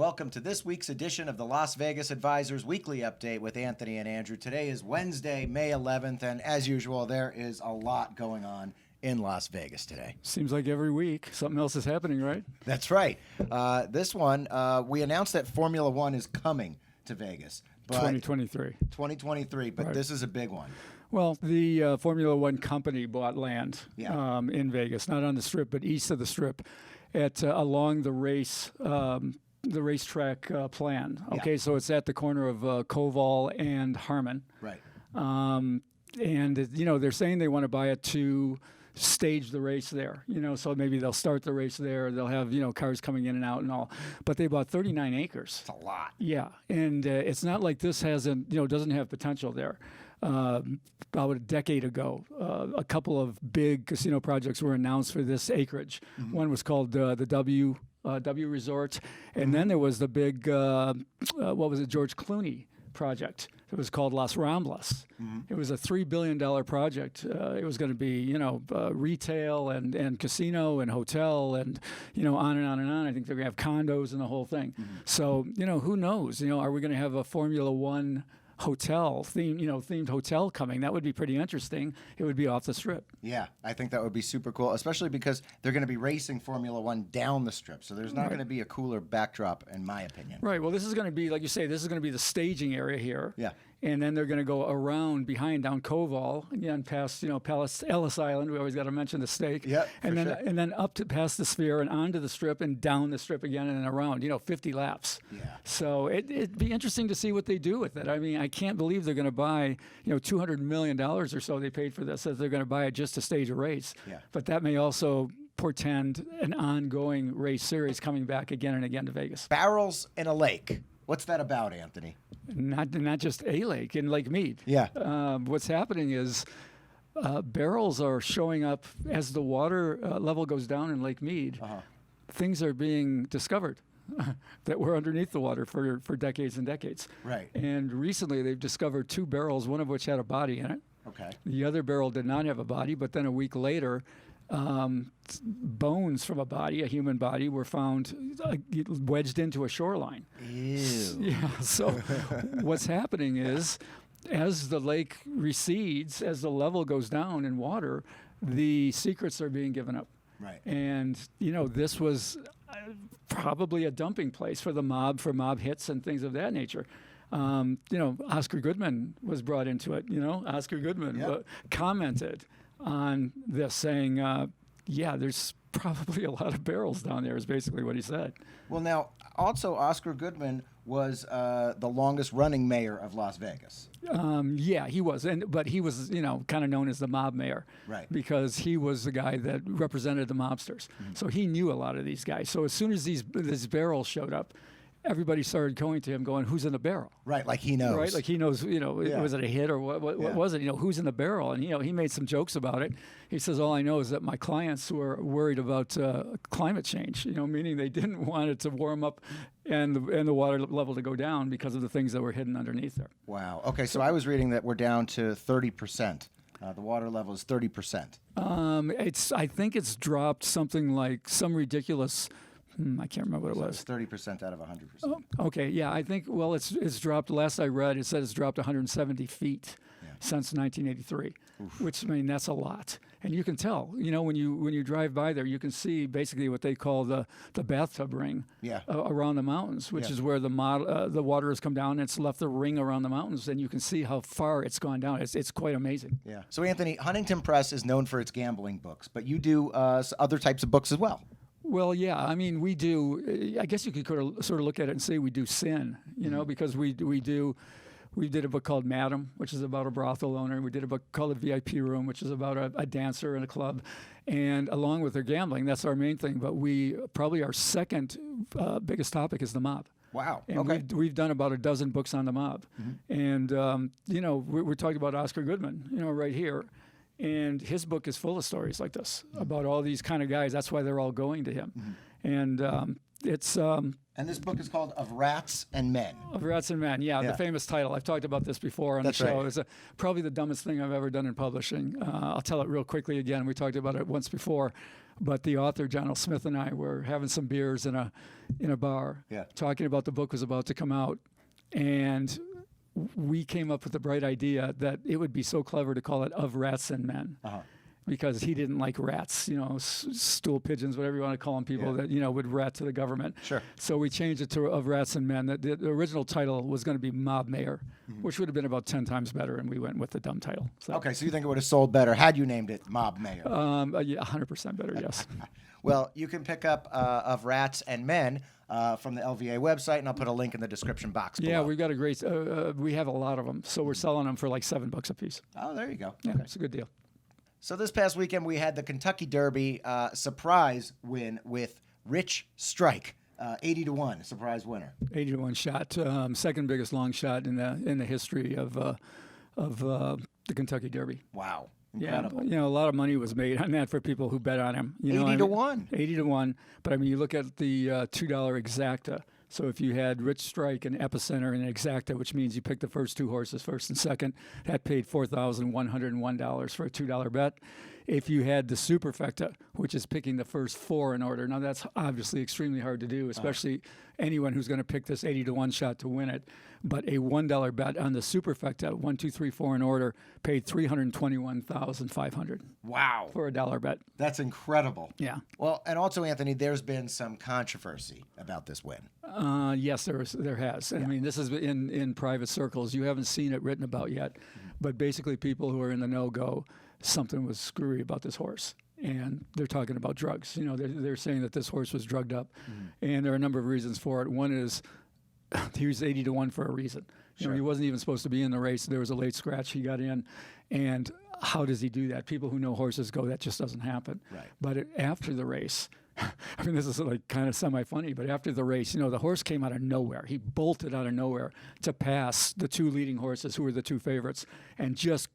welcome to this week's edition of the Las Vegas Advisors Weekly Update with Anthony and Andrew. Today is Wednesday, May 11th, and as usual, there is a lot going on in Las Vegas today. Seems like every week something else is happening, right? That's right. This one, we announced that Formula One is coming to Vegas. 2023. 2023, but Right. This is a big one. Well, the Formula One company bought land Yeah. in Vegas, not on the Strip, but east of the Strip, at along the racetrack plan. Okay, so it's at the corner of Koval and Harmon. Right. And they're saying they want to buy it to stage the race there. So maybe they'll start the race there. They'll have cars coming in and out and all. But they bought 39 acres. It's a lot. Yeah, and it's not like this doesn't have potential there. About a decade ago, a couple of big casino projects were announced for this acreage. Mm-hmm. One was called the W Resort, and then there was the big George Clooney project. It was called Las Ramblas. Mm-hmm. It was a $3 billion project. It was going to be, retail and casino and hotel and, on and on and on. I think they're going to have condos and the whole thing. Mm-hmm. So, who knows? Are we going to have a Formula One hotel themed hotel coming? That would be pretty interesting. It would be off the Strip. Yeah, I think that would be super cool, especially because they're going to be racing Formula One down the Strip. So there's not going to be a cooler backdrop, in my opinion. Right. Well, this is going to be, like you say, this is going to be the staging area here. Yeah. And then they're going to go around behind down Koval, again past Ellis Island. We always got to mention the steak. Yeah. And then up to past the Sphere and onto the Strip and down the Strip again and then around. 50 laps. Yeah. So it'd be interesting to see what they do with it. I mean, I can't believe they're going to buy $200 million or so they paid for this. That they're going to buy it just to stage a race. Yeah. But that may also portend an ongoing race series coming back again and again to Vegas. Barrels in a lake. What's that about, Anthony? Not just a lake, in Lake Mead. Yeah. What's happening is barrels are showing up as the water level goes down in Lake Mead. Uh-huh. Things are being discovered that were underneath the water for decades and decades. Right. And recently they've discovered 2 barrels, one of which had a body in it. Okay. The other barrel did not have a body, but then a week later, bones from a human body, were found wedged into a shoreline. Ew. Yeah. So what's happening is, as the lake recedes, as the level goes down in water, the secrets are being given up. Right. And this was probably a dumping place for the mob, for mob hits and things of that nature. Oscar Goodman was brought into it. Oscar Goodman commented on this, saying, there's probably a lot of barrels down there, is basically what he said. Well, now, also, Oscar Goodman was the longest-running mayor of Las Vegas. Yeah, he was. But he was, kind of known as the mob mayor. Right. Because he was the guy that represented the mobsters. Mm-hmm. So he knew a lot of these guys. So as soon as these barrels showed up, everybody started going to him going, who's in the barrel? Right, like he knows. Right, like he knows, was it a hit or what was it? Who's in the barrel? And, he made some jokes about it. He says, all I know is that my clients were worried about climate change, meaning they didn't want it to warm up and the water level to go down because of the things that were hidden underneath there. Wow. Okay, so I was reading that we're down to 30%. The water level is 30%. I think it's dropped something like some ridiculous... I can't remember what it was. It's 30% out of 100%. Oh, okay, yeah, I think, it's dropped, last I read, it said it's dropped 170 feet since 1983, which, that's a lot. And you can tell, when you drive by there, you can see basically what they call the bathtub ring around the mountains, which is where the water has come down and it's left the ring around the mountains, and you can see how far it's gone down. It's quite amazing. Yeah. So, Anthony, Huntington Press is known for its gambling books, but you do other types of books as well. Well, yeah. We do. I guess you could sort of look at it and say we do sin, because we did a book called Madam, which is about a brothel owner. We did a book called The VIP Room, which is about a dancer in a club. And along with their gambling, that's our main thing. But probably our second biggest topic is the mob. Wow. And okay. we've done about a dozen books on the mob. Mm-hmm. And, we're talking about Oscar Goodman, right here. And his book is full of stories like this about all these kind of guys. That's why they're all going to him. Mm-hmm. And, It's And this book is called Of Rats and Men. Of Rats and Men. Yeah, Yeah. the famous title. I've talked about this before on That's the show. right. It's probably the dumbest thing I've ever done in publishing. I'll tell it real quickly again. We talked about it once before, but the author John L. Smith and I were having some beers in a bar, Yeah. talking about the book was about to come out, and we came up with the bright idea that it would be so clever to call it Of Rats and Men. Uh-huh. Because he didn't like rats, stool pigeons, whatever you want to call them, people Yeah. that, would rat to the government. Sure. So we changed it to Of Rats and Men. The original title was going to be Mob Mayor, which would have been about 10 times better, and we went with the dumb title. So, Okay, so you think it would have sold better had you named it Mob Mayor? yeah, 100% better, yes. Well, you can pick up Of Rats and Men from the LVA website, and I'll put a link in the description box below. Yeah, we've got a great, we have a lot of them, so we're selling them for like $7 a piece. Oh, there you go. Yeah, Okay. it's a good deal. So this past weekend, we had the Kentucky Derby surprise win with Rich Strike, 80-1 surprise winner. 80-1 shot, second biggest long shot in the history of the Kentucky Derby. Wow, incredible. Yeah, a lot of money was made on that for people who bet on him. 80-1. 80-1. But I mean, you look at the $2 exacta. So if you had Rich Strike and Epicenter and exacta, which means you picked the first two horses, first and second, that paid $4,101 for a $2 bet. If you had the superfecta, which is picking the first four in order, now that's obviously extremely hard to do, especially anyone who's going to pick this 80-1 shot to win it. But a $1 bet on the superfecta, 1, 2, 3, 4 in order, paid $321,500 Wow. for a $1 bet. That's incredible. Yeah. Well, and also, Anthony, there's been some controversy about this win. Yes, there has. I mean, this is in private circles. You haven't seen it written about yet, but basically people who are in the know go, something was screwy about this horse. And they're talking about drugs. They're saying that this horse was drugged up. And there are a number of reasons for it. One is he was 80-1 for a reason. Sure. He wasn't even supposed to be in the race. There was a late scratch. He got in. And how does he do that? People who know horses go, that just doesn't happen. Right. But after the race, I mean, this is like kind of semi-funny, but after the race, the horse came out of nowhere. He bolted out of nowhere to pass the two leading horses, who were the two favorites, and just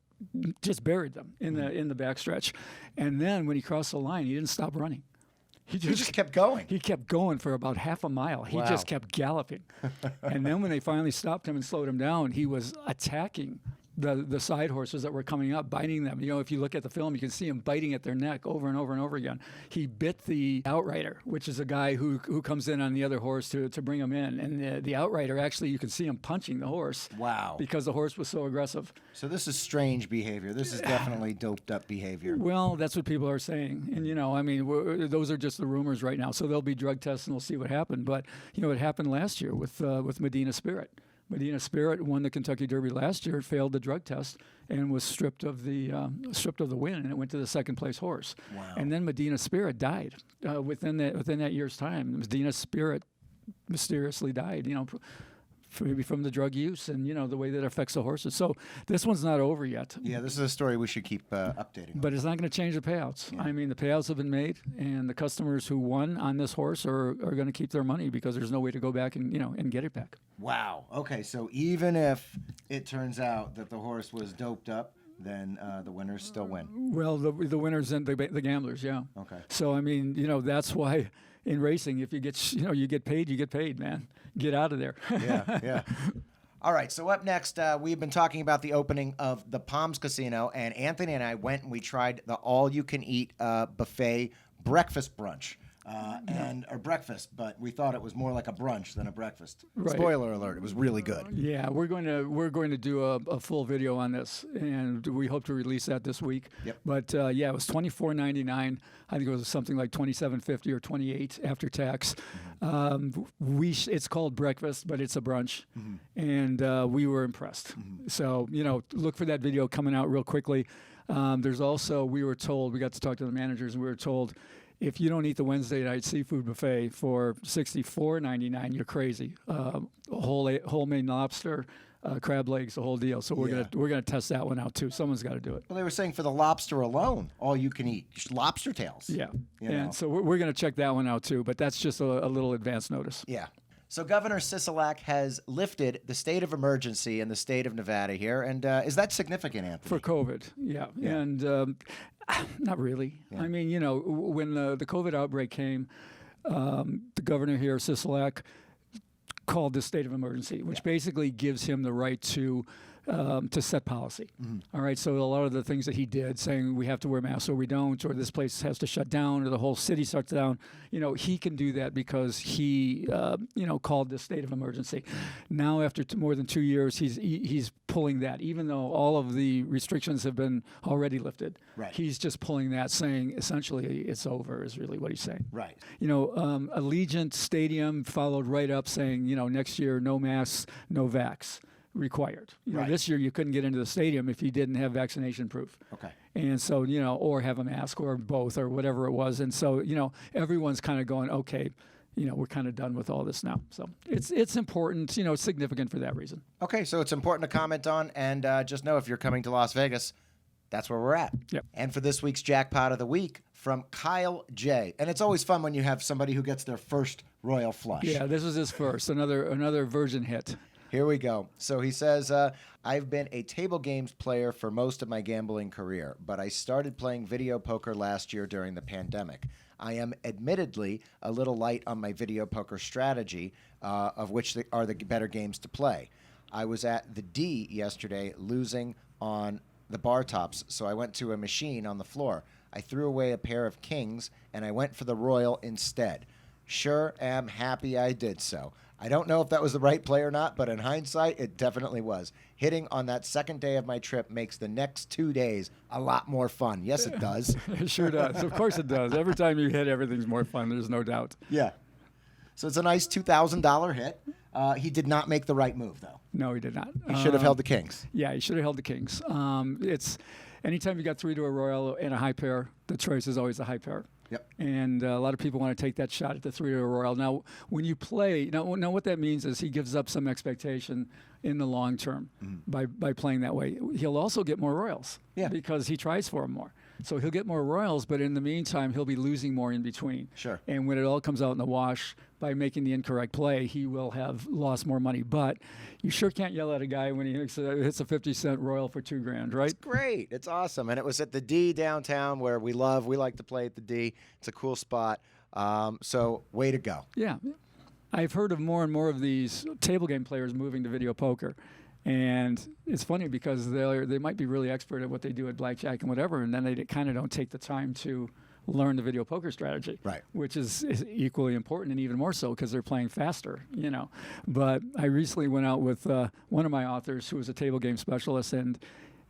buried them in the backstretch. And then when he crossed the line, he didn't stop running. He just kept going. He kept going for about half a mile. He Wow. just kept galloping. And then when they finally stopped him and slowed him down, he was attacking the side horses that were coming up, biting them. If you look at the film, you can see him biting at their neck over and over and over again. He bit the outrider, which is a guy who comes in on the other horse to bring him in. And the outrider, actually, you can see him punching the horse. Wow. Because the horse was so aggressive. So this is strange behavior. This is definitely doped up behavior. Well, that's what people are saying. And, I mean, those are just the rumors right now. So there'll be drug tests and we'll see what happened. But, it happened last year with Medina Spirit. Medina Spirit won the Kentucky Derby last year, failed the drug test, and was stripped of the win, and it went to the second place horse. Wow. And then Medina Spirit died within that year's time. Medina Spirit mysteriously died. Maybe from the drug use and the way that affects the horses. So this one's not over yet. Yeah, this is a story we should keep updating. But it's not going to change the payouts. Yeah. I mean, the payouts have been made, and the customers who won on this horse are going to keep their money because there's no way to go back and and get it back. Wow. Okay, so even if it turns out that the horse was doped up, then the winners still win. Well, the winners and the gamblers, yeah. Okay. So I mean, that's why in racing, if you get you get paid, man. Get out of there. Yeah. All right, so up next, we've been talking about the opening of the Palms Casino, and Anthony and I went and we tried the all-you-can-eat buffet breakfast brunch. Or breakfast, but we thought it was more like a brunch than a breakfast. Right. Spoiler alert, it was really good. Yeah, we're going to do a full video on this, and we hope to release that this week. Yep. But it was $24.99. I think it was something like $27.50 or $28 after tax. It's called breakfast, but it's a brunch, and we were impressed. So look for that video coming out real quickly. There's also, we got to talk to the managers, and we were told, if you don't eat the Wednesday night seafood buffet for $64.99, you're crazy. Whole Maine lobster, crab legs, the whole deal. So we're gonna test that one out too. Someone's got to do it. Well, they were saying for the lobster alone, all you can eat lobster tails. Yeah, You know. and so we're gonna check that one out too. But that's just a little advance notice. Yeah. So Governor Sisolak has lifted the state of emergency in the state of Nevada here, and is that significant, Anthony? For COVID, yeah. And not really. Yeah. I mean, when the COVID outbreak came, the governor here, Sisolak, called this state of emergency, which basically gives him the right to set policy. All right, so a lot of the things that he did, saying we have to wear masks or we don't, or this place has to shut down, or the whole city shuts down, he can do that because he, called this state of emergency. Now, after more than 2 years, he's pulling that, even though all of the restrictions have been already lifted. Right. He's just pulling that, saying essentially it's over, is really what he's saying. Right. Allegiant Stadium followed right up, saying, next year, no masks, no vax required. Right. This year you couldn't get into the stadium if you didn't have vaccination proof. Okay. And so, or have a mask or both or whatever it was. And so, everyone's kind of going, okay, we're kind of done with all this now. So it's important, it's significant for that reason. Okay, so it's important to comment on, and just know if you're coming to Las Vegas, that's where we're at. Yep. And for this week's Jackpot of the Week, from Kyle J. And it's always fun when you have somebody who gets their first royal flush. Yeah, this was his first, another Virgin hit. Here we go. So he says, I've been a table games player for most of my gambling career, but I started playing video poker last year during the pandemic. I am admittedly a little light on my video poker strategy, of which are the better games to play. I was at the D yesterday losing on the bar tops, so I went to a machine on the floor. I threw away a pair of kings, and I went for the royal instead. Sure am happy I did so. I don't know if that was the right play or not, but in hindsight, it definitely was. Hitting on that second day of my trip makes the next 2 days a lot more fun. Yes, it does. It sure does. Of course it does. Every time you hit, everything's more fun. There's no doubt. Yeah. So it's a nice $2,000 hit. He did not make the right move, though. No, he did not. He should have held the kings. Yeah, he should have held the kings. It's anytime you got 3 to a royal and a high pair, the choice is always a high pair. Yep. And a lot of people want to take that shot at the 3 to a royal. Now, when you play, now what that means is he gives up some expectation in the long term by playing that way. He'll also get more royals because he tries for them more. So he'll get more royals, but in the meantime, he'll be losing more in between. Sure. And when it all comes out in the wash, by making the incorrect play, he will have lost more money. But you sure can't yell at a guy when he hits a 50-cent royal for $2,000, right? It's great. It's awesome. And it was at the D downtown where we like to play at the D. It's a cool spot. So way to go. Yeah. I've heard of more and more of these table game players moving to video poker. And it's funny because they might be really expert at what they do at blackjack and whatever, and then they kind of don't take the time to learn the video poker strategy, right? Which is equally important and even more so because they're playing faster, But I recently went out with one of my authors who was a table game specialist, and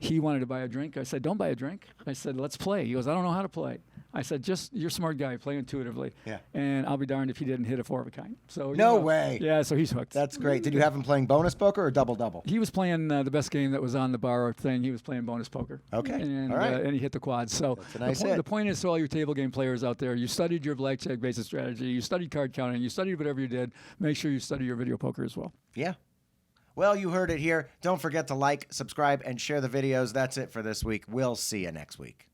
he wanted to buy a drink. I said, don't buy a drink. I said, let's play. He goes, I don't know how to play. I said, you're a smart guy, play intuitively. Yeah. And I'll be darned if he didn't hit a 4 of a kind. So no way. Yeah, so he's hooked. That's great. Did you have him playing bonus poker or double-double? He was playing the best game that was on the bar thing. He was playing bonus poker. Okay. And, all right. And he hit the quad. So that's a nice the hit. The point is to all your table game players out there, you studied your blackjack basis strategy, you studied card counting, you studied whatever you did, make sure you study your video poker as well. Yeah. Well, you heard it here. Don't forget to like, subscribe, and share the videos. That's it for this week. We'll see you next week.